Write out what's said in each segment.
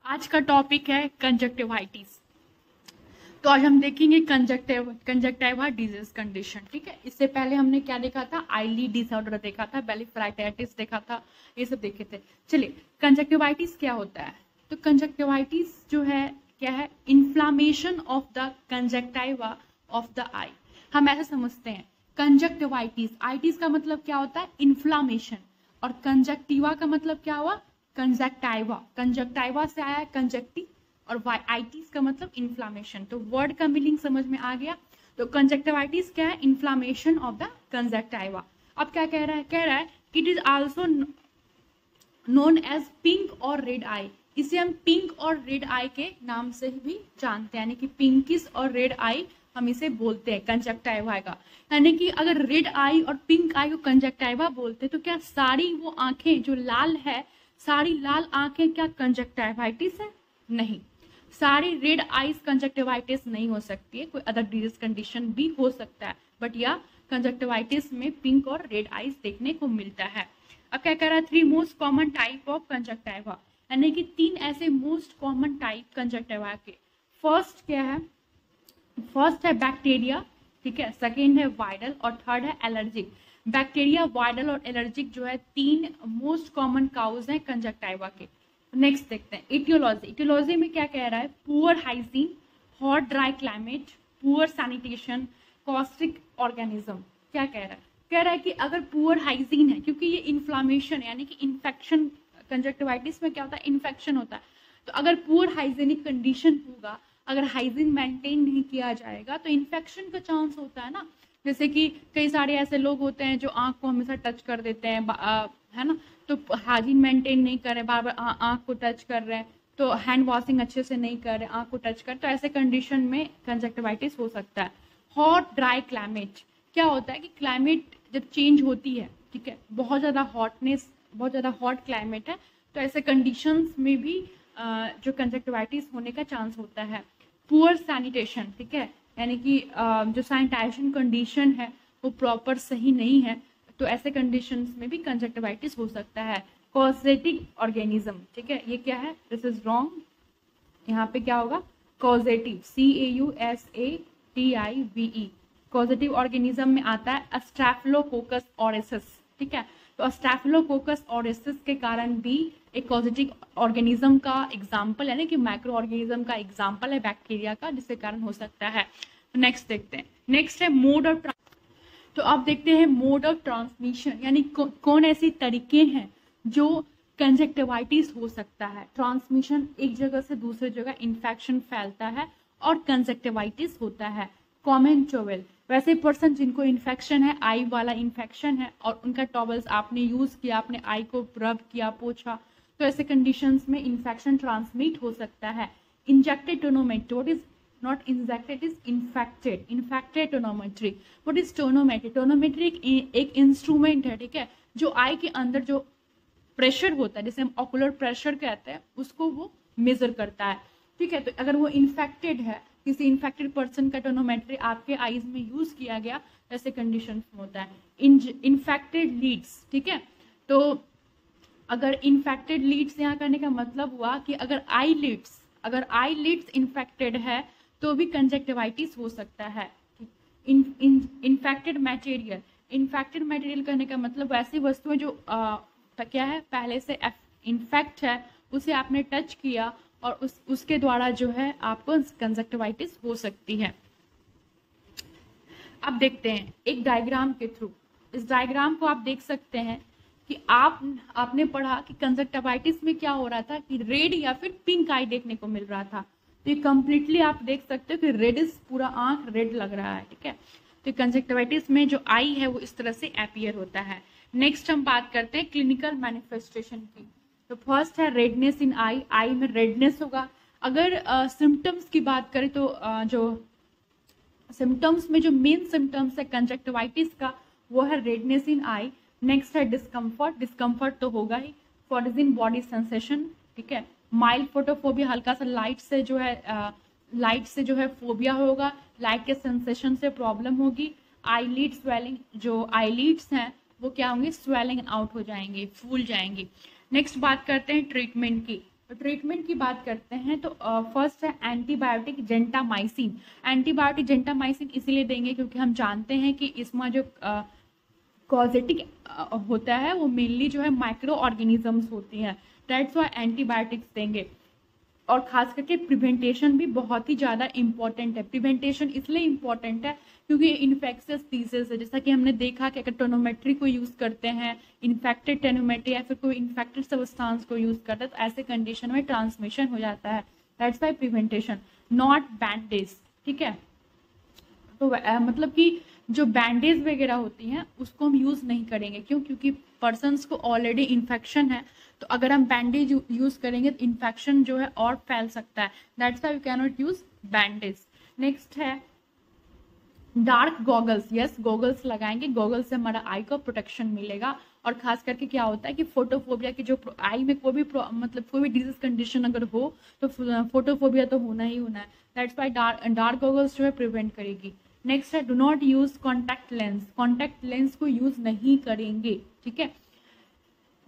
आज का टॉपिक है कंजक्टिवाइटिस। तो आज हम देखेंगे कंजक्टिवा डिजीज कंडीशन। ठीक है, इससे पहले हमने क्या देखा था, आईली डिसऑर्डर देखा था, बेलिफ्राइटिस देखा था, ये सब देखे थे। चलिए, कंजक्टिवाइटिस क्या होता है। तो कंजक्टिवाइटिस जो है क्या है, inflammation of the conjunctiva of the eye. हम ऐसे समझते हैं कंजक्टिवाइटिस, आइटिस का मतलब क्या होता है, इन्फ्लामेशन, और कंजक्टिवा का मतलब क्या हुआ, कंजक्टाइवा। कंजक्टाइवा से आया है कंजक्टिव, और आइटिस का मतलब इन्फ्लामेशन। तो वर्ड का मीनिंग समझ में आ गया। तो कंजक्टिवाइटिस क्या है, इन्फ्लामेशन ऑफ द कंजक्टाइवा। अब क्या कह रहा है कि it is also known as pink और रेड आई। इसे हम पिंक और रेड आई के नाम से भी जानते हैं, यानी कि पिंकिश और रेड आई हम इसे बोलते हैं कंजक्टाइवा का। यानी कि अगर रेड आई और पिंक आई को कंजक्टाइवा बोलते तो क्या सारी वो आंखें जो लाल है, सारी लाल आंखें क्या कंजक्टिवाइटिस है? नहीं, सारी रेड आइज कंजक्टिवाइटिस नहीं हो सकती है, कोई अदर डिजीज कंडीशन भी हो सकता है, बट या कंजक्टिवाइटिस में पिंक और रेड आइज देखने को मिलता है। अब क्या कह रहा है, 3 most common type of conjunctiva, यानी कि 3 ऐसे मोस्ट कॉमन टाइप कंजक्टिवा के। फर्स्ट क्या है, फर्स्ट है बैक्टीरिया, ठीक है, सेकेंड है वायरल, और थर्ड है एलर्जिक। बैक्टीरिया, वायरल और एलर्जिक जो है 3 मोस्ट कॉमन काउज हैं कंजक्टिवा के। नेक्स्ट देखते हैं इटियोलॉजी। इटियोलॉजी में क्या कह रहा है, poor hygiene, hot dry climate, poor sanitation, caustic organism. क्या कह रहा है कि अगर पुअर हाइजीन है, क्योंकि ये इन्फ्लामेशन यानी कि इन्फेक्शन, कंजक्टिवाइटिस में क्या होता है, इन्फेक्शन होता है। तो अगर पुअर हाइजीनिक कंडीशन होगा, अगर हाइजीन मेंटेन नहीं किया जाएगा तो इन्फेक्शन का चांस होता है ना। जैसे कि कई सारे ऐसे लोग होते हैं जो आंख को हमेशा टच कर देते हैं, है ना, तो हाइजीन मेंटेन नहीं कर रहे, बार बार आंख को टच कर रहे हैं, तो हैंड वॉशिंग अच्छे से नहीं कर रहे, आंख को टच कर, तो ऐसे कंडीशन में कंजक्टिवाइटिस हो सकता है। हॉट ड्राई क्लाइमेट, क्या होता है कि क्लाइमेट जब चेंज होती है, ठीक है, बहुत ज़्यादा हॉटनेस, बहुत ज़्यादा हॉट क्लाइमेट है, तो ऐसे कंडीशंस में भी जो कंजक्टिवाइटिस होने का चांस होता है। पुअर सैनिटेशन, ठीक है, यानी कि जो सैनिटाइजेशन कंडीशन है वो प्रॉपर सही नहीं है, तो ऐसे कंडीशंस में भी कंजक्टिवाइटिस हो सकता है। कॉजेटिव ऑर्गेनिज्म, ठीक है, ये क्या है, दिस इज रॉन्ग, यहाँ पे क्या होगा, कॉजेटिव, CAUSATIVE, कॉजेटिव ऑर्गेनिज्म में आता है स्टैफिलोकोकस ऑरियस, ठीक है। तो स्टैफिलोकोकस ऑरियस के कारण भी एक कॉजेटिव ऑर्गेनिज्म का एग्जाम्पल है ना, कि माइक्रो ऑर्गेनिज्म का एग्जाम्पल है बैक्टीरिया का, जिसके कारण हो सकता है। नेक्स्ट देखते हैं, नेक्स्ट है मोड ऑफ। तो अब देखते हैं मोड ऑफ ट्रांसमिशन, यानी कौन ऐसे तरीके हैं जो कंजक्टिवाइटिस हो सकता है। ट्रांसमिशन, एक जगह से दूसरी जगह इन्फेक्शन फैलता है और कंजक्टिवाइटिस होता है। कॉमन टॉवल, वैसे पर्सन जिनको इन्फेक्शन है, आई वाला इन्फेक्शन है, और उनका टॉवल्स आपने यूज किया, आपने आई को रब किया, पोछा, तो ऐसे कंडीशंस में इन्फेक्शन ट्रांसमिट हो सकता है। Injected tonometry, what is not injected, is infected tonometry। what is tonometry? Tonometry एक इंस्ट्रूमेंट है, ठीक है, जो आई के अंदर जो प्रेशर होता है, जिसे हम ऑकुलर प्रेशर कहते हैं, उसको वो मेजर करता है, ठीक है। तो अगर वो इन्फेक्टेड है, किसी इन्फेक्टेड पर्सन का टोनोमेट्री आपके आईज में यूज किया गया, ऐसे कंडीशन होता है। इन्फेक्टेड लीड्स, ठीक है, तो अगर इन्फेक्टेड लीड्स यहाँ करने का मतलब हुआ कि अगर आई लीड्स इन्फेक्टेड है तो भी कंजक्टिवाइटिस हो सकता है। इन्फेक्टेड मटेरियल करने का मतलब ऐसी वस्तुएं जो क्या है, पहले से इन्फेक्ट है, उसे आपने टच किया और उसके द्वारा जो है आपको कंजक्टिवाइटिस हो सकती है। अब देखते हैं एक डायग्राम के थ्रू। इस डायग्राम को आप देख सकते हैं कि आपने पढ़ा कि कंजक्टिवाइटिस में क्या हो रहा था कि रेड या फिर पिंक आई देखने को मिल रहा था। तो ये कंप्लीटली आप देख सकते हो कि रेडिश, पूरा आंख रेड लग रहा है, ठीक है। तो कंजक्टिवाइटिस में जो आई है वो इस तरह से अपीयर होता है। नेक्स्ट हम बात करते हैं क्लिनिकल मैनिफेस्टेशन की। तो फर्स्ट है रेडनेस इन आई में रेडनेस होगा। अगर सिम्टम्स की बात करें तो जो सिम्टम्स में जो मेन सिम्टम्स है कंजक्टिवाइटिस का, वो है रेडनेस इन आई। नेक्स्ट है डिस्कम्फर्ट तो होगा ही। फॉर्डिजिन बॉडी सेंसेशन, ठीक है। माइल्ड फोटोफोबिया, हल्का सा लाइट से जो है फोबिया होगा, लाइट के सेंसेशन से प्रॉब्लम होगी। आईलिड स्वेलिंग, जो आईलिड्स हैं वो क्या होंगे, स्वेलिंग आउट हो जाएंगे, फूल जाएंगे। नेक्स्ट बात करते हैं ट्रीटमेंट की। तो ट्रीटमेंट की बात करते हैं तो फर्स्ट है एंटीबायोटिक जेंटामाइसिन। एंटीबायोटिक जेंटामाइसिन इसलिए देंगे क्योंकि हम जानते हैं कि इसमें जो कॉजेटिक होता है वो मेनली जो है माइक्रो ऑर्गेनिजम्स होती हैं, दैट्स वाई एंटीबायोटिक्स देंगे। और खास करके प्रिवेंटेशन भी बहुत ही ज़्यादा इंपॉर्टेंट है। प्रिवेंटेशन इसलिए इम्पॉर्टेंट है क्योंकि इन्फेक्शियस डिजीज है, जैसा कि हमने देखा कि अगर टोनोमेट्री को यूज़ करते हैं, इन्फेक्टेड टेनोमेट्री या फिर कोई इन्फेक्टेड सब्सटेंस को यूज़ करते हैं, तो ऐसे कंडीशन में ट्रांसमिशन हो जाता है। That's why prevention, not bandage. ठीक है, तो मतलब कि जो बैंडेज वगैरह होती हैं उसको हम यूज़ नहीं करेंगे। क्यों? क्योंकि पर्सन्स को ऑलरेडी इन्फेक्शन है, तो अगर हम बैंडेज यूज़ करेंगे तो इन्फेक्शन जो है और फैल सकता है। That's why you can not use bandage. Next है डार्क गॉगल्स। यस, गॉगल्स लगाएंगे, गॉगल्स से हमारा आई को प्रोटेक्शन मिलेगा। और खास करके क्या होता है कि फोटोफोबिया की जो आई में कोई भी मतलब कोई भी डिजीज कंडीशन अगर हो तो फोटोफोबिया तो होना ही होना है। दैट्स वाई डार्क गॉगल्स जो है प्रिवेंट करेगी। नेक्स्ट है do not use contact lens. Contact lens को यूज नहीं करेंगे। ठीक है,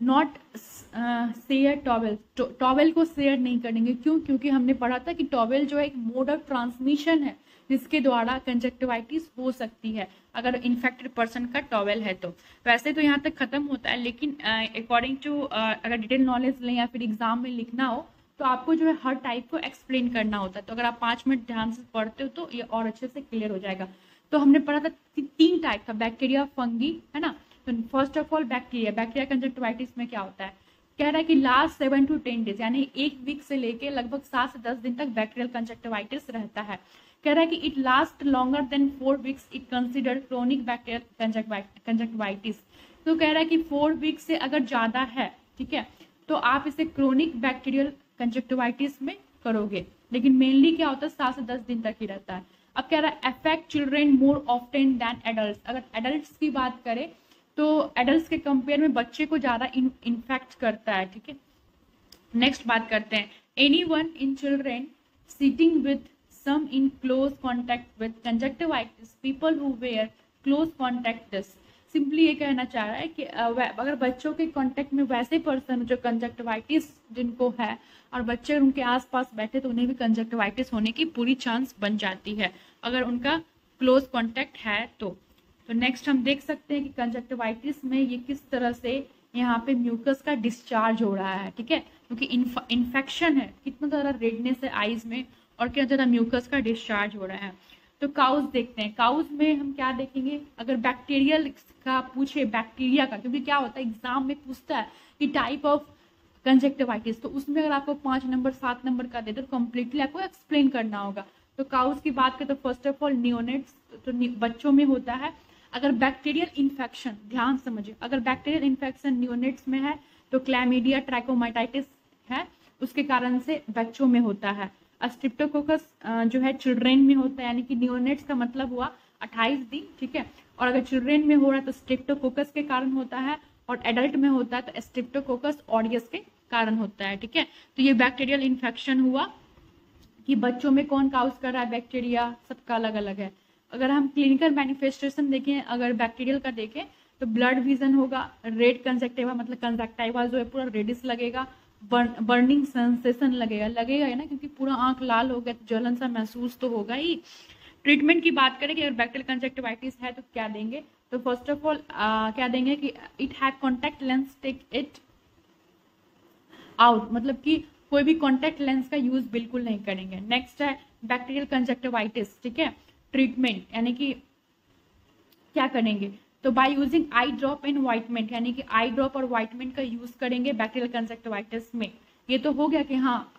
नॉट शेयर टॉवेल। टॉवेल को शेयर नहीं करेंगे। क्यों? क्योंकि हमने पढ़ा था कि टॉवेल जो है एक मोड ऑफ ट्रांसमिशन है जिसके द्वारा कंजक्टिवाइटिस हो सकती है अगर इन्फेक्टेड पर्सन का टॉवेल है तो। वैसे तो यहाँ तक खत्म होता है, लेकिन अकॉर्डिंग टू अगर डिटेल नॉलेज लें या फिर एग्जाम में लिखना हो तो आपको जो है हर टाइप को एक्सप्लेन करना होता है। तो अगर आप 5 मिनट ध्यान से पढ़ते हो तो ये और अच्छे से क्लियर हो जाएगा। तो हमने पढ़ा था 3 टाइप का, बैक्टीरिया, फंगी, है ना। तो first of all bacteria conjunctivitis में क्या होता है, कह रहा है कि लास्ट 7 to 10 डेज यानी 1 वीक से लेके लगभग 7 से 10 दिन तक बैक्टीरियल कंजक्टिवाइटिस रहता है। कह रहा है कि it last longer than 4 weeks, it consider chronic bacterial conjunctivitis. तो कह रहा है कि 4 वीक से अगर ज्यादा है, ठीक है, तो आप इसे क्रोनिक बैक्टीरियल कंजक्टिवाइटिस में करोगे। लेकिन मेनली क्या होता है 7 से 10 दिन तक ही रहता है। अब कह रहा है अफेक्ट चिल्ड्रेन मोर ऑफ्टन देन एडल्ट। अगर एडल्ट की बात करें तो एडल्ट के कंपेयर में बच्चे को ज्यादा इन्फेक्ट करता है। ठीक है, नेक्स्ट बात करते हैं anyone in children sitting with some in close contact with conjunctivitis, people who wear close contact this। Simply ये कहना चाह रहा है कि अगर बच्चों के कांटेक्ट में वैसे पर्सन जो कंजक्टिवाइटिस जिनको है और बच्चे उनके आसपास बैठे तो उन्हें भी कंजक्टिवाइटिस होने की पूरी चांस बन जाती है अगर उनका क्लोज कांटेक्ट है तो। नेक्स्ट हम देख सकते हैं कि कंजक्टिवाइटिस में ये किस तरह से यहाँ पे म्यूकस का डिस्चार्ज हो रहा है। ठीक है, क्योंकि इन्फेक्शन है, कितना ज़्यादा रेडनेस है आईज में और क्या ज़्यादा म्यूकस का डिस्चार्ज हो रहा है। तो काउज देखते हैं, काउज में हम क्या देखेंगे, अगर बैक्टीरियल का पूछे बैक्टीरिया का, क्योंकि क्या होता है एग्जाम में पूछता है कि टाइप ऑफ कंजक्टिवाइटिस, तो उसमें अगर आपको 5 नंबर 7 नंबर का दे तो कंप्लीटली आपको एक्सप्लेन करना होगा। तो काउज की बात करें तो फर्स्ट ऑफ ऑल नियोनेट्स, तो बच्चों में होता है। अगर बैक्टीरियल इन्फेक्शन, ध्यान समझिए, अगर बैक्टीरियल इन्फेक्शन नियोनेट्स में है तो क्लैमिडिया ट्रैकोमाइटाइटिस है, उसके कारण से बच्चों में होता है। स्ट्रिप्टोकोकस जो है चिल्ड्रेन में होता है, यानी कि नियोनेट्स का मतलब हुआ 28 दिन। ठीक है, और अगर चिल्ड्रेन में हो रहा है तो स्ट्रिप्टोकोकस के कारण होता है, और एडल्ट में होता है तो स्ट्रिप्टोकोकस ऑरियस के कारण होता है। ठीक है, तो ये बैक्टीरियल इन्फेक्शन हुआ कि बच्चों में कौन काउज कर रहा है बैक्टीरिया, सबका अलग अलग है। अगर हम क्लिनिकल मैनिफेस्टेशन देखें, अगर बैक्टीरियल का देखें तो ब्लड विजन होगा, रेड कंजक्टिवा मतलब कंजक्टिवा जो है पूरा रेडिश लगेगा, बर्निंग सेंसेशन लगेगा है ना, क्योंकि पूरा आंख लाल हो गया तो जलन सा महसूस तो होगा ही। ट्रीटमेंट की बात करें कि अगर बैक्टीरियल कंजक्टिवाइटिस है तो क्या देंगे, तो फर्स्ट ऑफ ऑल क्या देंगे कि it have contact lens, take it out, मतलब कि कोई भी कॉन्टैक्ट लेंस का यूज बिल्कुल नहीं करेंगे। नेक्स्ट है बैक्टीरियल कंजक्टिवाइटिस। ठीक है, ट्रीटमेंट यानी कि क्या करेंगे, तो by using eye drop and ointment, यानी कि आई ड्रॉप और वाइटमेंट का यूज करेंगे बैक्टीरियल कंजक्टिवाइटिस में। ये तो हो गया कि हाँ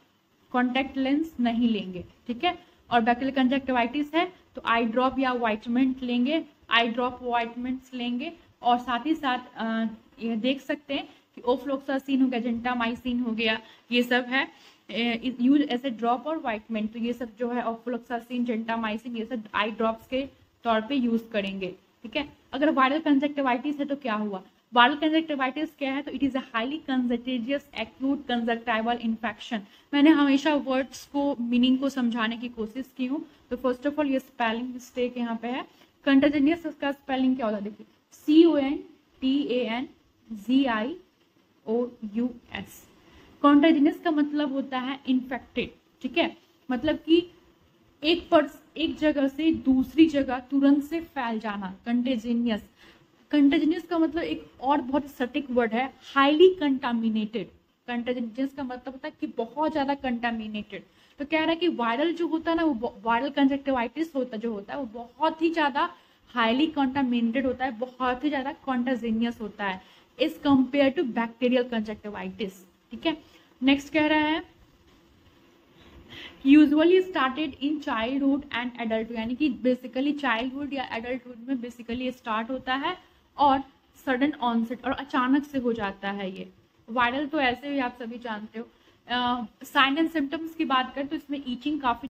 कॉन्टैक्ट लेंस नहीं लेंगे। ठीक है, और बैक्टीरियल कंजक्टिवाइटिस है तो आई ड्रॉप या वाइटमेंट लेंगे, आई ड्रॉप वाइटमेंट्स लेंगे। और साथ ही साथ ये देख सकते हैं कि ओफ्लोक्सासिन हो गया, जेंटामाइसिन हो गया, ये सब है यूज एज ए ड्रॉप और वाइटमेंट। तो ये सब जो है ओफ्लोक्सासिन, जेंटामाइसिन, ये सब आई ड्रॉप्स के तौर पे यूज करेंगे। ठीक है, अगर वायरल कंजक्टिवाइटिस है तो क्या हुआ, वायरल कंजक्टिवाइटिस क्या है, तो it is a highly contagious acute conjunctival infection. मैंने हमेशा वर्ड्स को मीनिंग को समझाने की कोशिश की हूँ। तो फर्स्ट ऑफ ऑल ये स्पेलिंग मिस्टेक यहाँ पे है। कंटेजियस उसका स्पेलिंग क्या होता है, देखिए CONTAGIOUS। कॉन्टेजिनियस का मतलब होता है इन्फेक्टेड, ठीक है, मतलब कि एक जगह से दूसरी जगह तुरंत से फैल जाना, कंटेजिनियस। कंटेजिनियस का मतलब एक और बहुत सटीक वर्ड है, हाईली कंटामिनेटेड। कंटेजिनियस का मतलब होता है कि बहुत ज्यादा कंटामिनेटेड। तो कह रहा है कि वायरल जो होता है ना, वो वायरल कंजक्टिवाइटिस जो होता है वो बहुत ही ज्यादा हाईली कंटामिनेटेड होता है, बहुत ही ज्यादा कंटेजिनियस होता है as compare to bacterial conjunctivitis, ठीक है। नेक्स्ट कह रहा है usually started in childhood and adult, यानी कि बेसिकली चाइल्डहुड या एडल्टहुड में बेसिकली स्टार्ट होता है और सडन ऑनसेट और अचानक से हो जाता है ये। वायरल तो ऐसे भी आप सभी जानते हो। साइन एंड सिम्टम्स की बात करें तो इसमें ईचिंग काफी